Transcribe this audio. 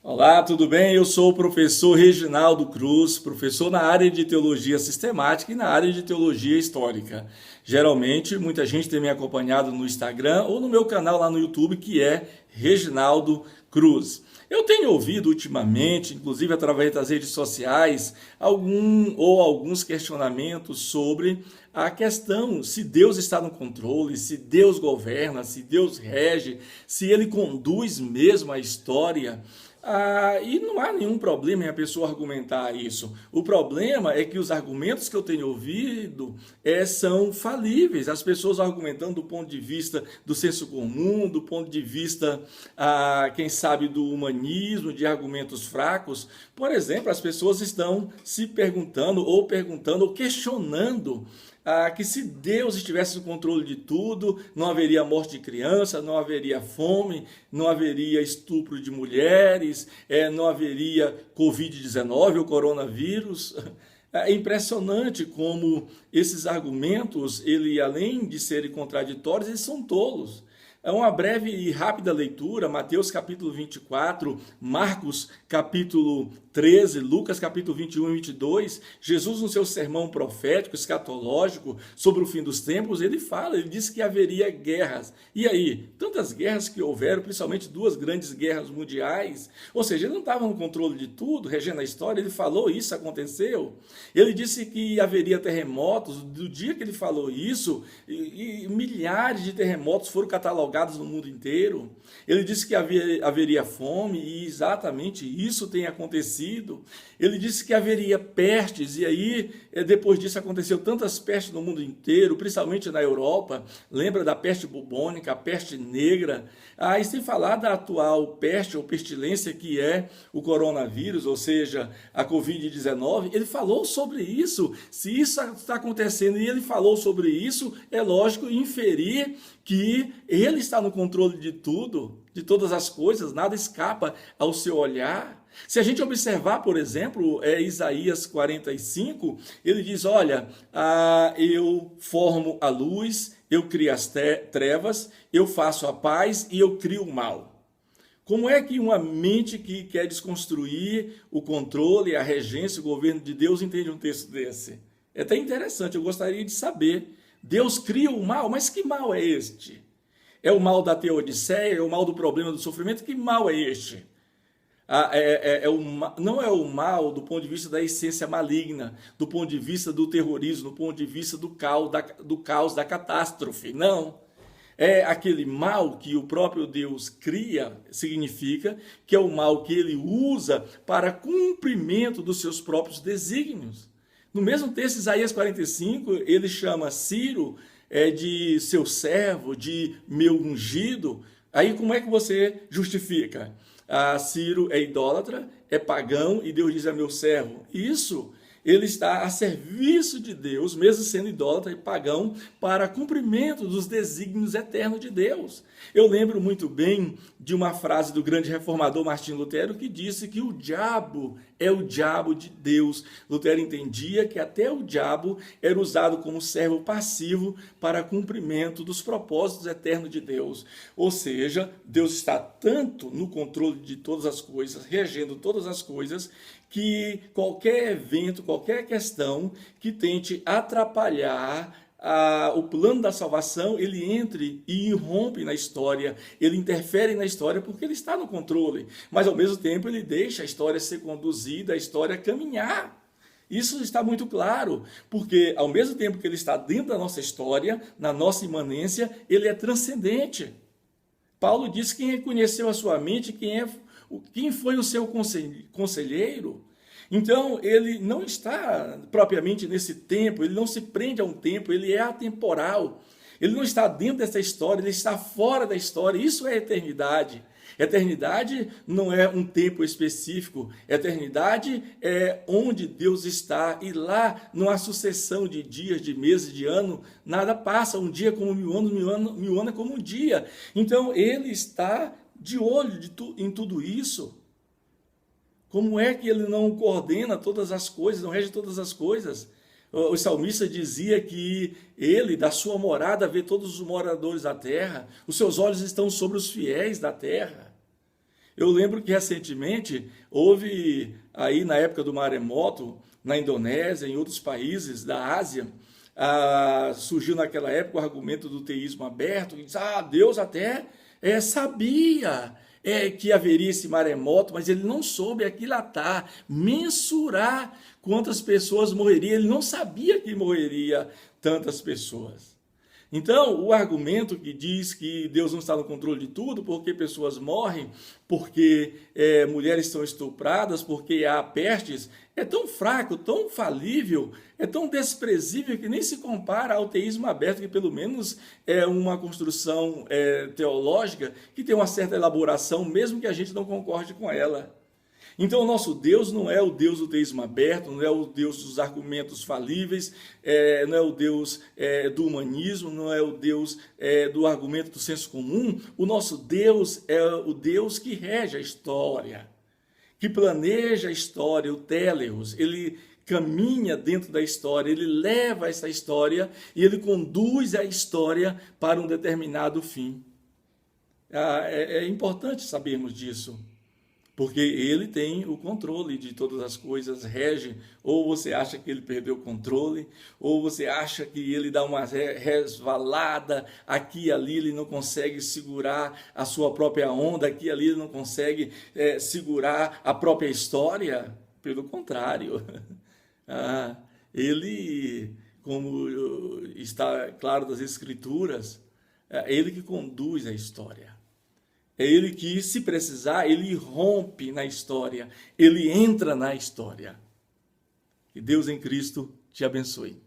Olá, tudo bem? Eu sou o professor Reginaldo Cruz, professor na área de teologia sistemática e na área de teologia histórica. Geralmente, muita gente tem me acompanhado no Instagram ou no meu canal lá no YouTube, que é Reginaldo Cruz. Eu tenho ouvido ultimamente, inclusive através das redes sociais, alguns questionamentos sobre a questão se Deus está no controle, se Deus governa, se Deus rege, se ele conduz mesmo a história. E não há nenhum problema em a pessoa argumentar isso. O problema é que os argumentos que eu tenho ouvido são falíveis. As pessoas argumentando do ponto de vista do senso comum, do ponto de vista, quem sabe, do humanismo, de argumentos fracos. Por exemplo, as pessoas estão se perguntando ou questionando que se Deus estivesse no controle de tudo, não haveria morte de criança, não haveria fome, não haveria estupro de mulheres, não haveria Covid-19 ou coronavírus. É impressionante como esses argumentos, além de serem contraditórios, eles são tolos. É uma breve e rápida leitura, Mateus capítulo 24, Marcos capítulo 13, Lucas capítulo 21 e 22, Jesus no seu sermão profético, escatológico, sobre o fim dos tempos, ele diz que haveria guerras. E aí, tantas guerras que houveram, principalmente duas grandes guerras mundiais, ou seja, ele não estava no controle de tudo, regendo a história, ele falou isso, aconteceu. Ele disse que haveria terremotos, do dia que ele falou isso, e milhares de terremotos foram catalogados no mundo inteiro. Ele disse que haveria fome e exatamente isso tem acontecido. Ele disse que haveria pestes e aí depois disso aconteceu tantas pestes no mundo inteiro, principalmente na Europa. Lembra da peste bubônica, a peste negra? E sem falar da atual peste ou pestilência que é o coronavírus, ou seja, a Covid-19. Ele falou sobre isso. Se isso está acontecendo e ele falou sobre isso, é lógico inferir que ele está no controle de tudo, de todas as coisas, nada escapa ao seu olhar. Se a gente observar, por exemplo, Isaías 45, ele diz, olha, eu formo a luz, eu crio as trevas, eu faço a paz e eu crio o mal. Como é que uma mente que quer desconstruir o controle, a regência, o governo de Deus entende um texto desse? É até interessante, eu gostaria de saber. Deus cria o mal, mas que mal é este? É o mal da teodiceia? É o mal do problema do sofrimento? Que mal é este? Não é o mal do ponto de vista da essência maligna, do ponto de vista do terrorismo, do ponto de vista do caos, da catástrofe. Não. É aquele mal que o próprio Deus cria, significa que é o mal que ele usa para cumprimento dos seus próprios desígnios. No mesmo texto, Isaías 45, ele chama Ciro de seu servo, de meu ungido. Aí como é que você justifica? Ciro é idólatra, é pagão e Deus diz é meu servo. Isso, ele está a serviço de Deus, mesmo sendo idólatra e pagão, para cumprimento dos desígnios eternos de Deus. Eu lembro muito bem de uma frase do grande reformador Martim Lutero que disse que o diabo é o diabo de Deus. Lutero entendia que até o diabo era usado como servo passivo para cumprimento dos propósitos eternos de Deus. Ou seja, Deus está tanto no controle de todas as coisas, regendo todas as coisas, que qualquer evento, qualquer questão que tente atrapalhar o plano da salvação, ele entre e irrompe na história, ele interfere na história porque ele está no controle, mas ao mesmo tempo ele deixa a história ser conduzida, a história caminhar. Isso está muito claro, porque ao mesmo tempo que ele está dentro da nossa história, na nossa imanência, ele é transcendente. Paulo diz que quem conheceu a sua mente, quem foi o seu conselheiro. Então, ele não está propriamente nesse tempo, ele não se prende a um tempo, ele é atemporal. Ele não está dentro dessa história, ele está fora da história. Isso é eternidade. Eternidade não é um tempo específico. Eternidade é onde Deus está. E lá não há sucessão de dias, de meses, de ano. Nada passa. Um dia como 1000 anos, mil anos é como um dia. Então, ele está de olho em tudo isso. Como é que ele não coordena todas as coisas, não rege todas as coisas? O salmista dizia que ele, da sua morada, vê todos os moradores da terra, os seus olhos estão sobre os fiéis da terra. Eu lembro que recentemente houve aí na época do maremoto, na Indonésia, em outros países da Ásia, surgiu naquela época o argumento do teísmo aberto, que diz, Deus até sabia que haveria esse maremoto, mas ele não soube aquilatar, mensurar quantas pessoas morreriam, ele não sabia que morreria tantas pessoas. Então, o argumento que diz que Deus não está no controle de tudo, porque pessoas morrem, porque mulheres são estupradas, porque há pestes, é tão fraco, tão falível, é tão desprezível que nem se compara ao teísmo aberto, que pelo menos é uma construção teológica que tem uma certa elaboração, mesmo que a gente não concorde com ela. Então, o nosso Deus não é o Deus do teísmo aberto, não é o Deus dos argumentos falíveis, não é o Deus do humanismo, não é o Deus do argumento do senso comum. O nosso Deus é o Deus que rege a história, que planeja a história, o teleios. Ele caminha dentro da história, ele leva essa história e ele conduz a história para um determinado fim. É importante sabermos disso. Porque ele tem o controle de todas as coisas, rege. Ou você acha que ele perdeu o controle, ou você acha que ele dá uma resvalada, aqui e ali ele não consegue segurar a sua própria onda, aqui e ali ele não consegue segurar a própria história. Pelo contrário, ele, como está claro das Escrituras, é ele que conduz a história. É ele que, se precisar, ele rompe na história, ele entra na história. Que Deus em Cristo te abençoe.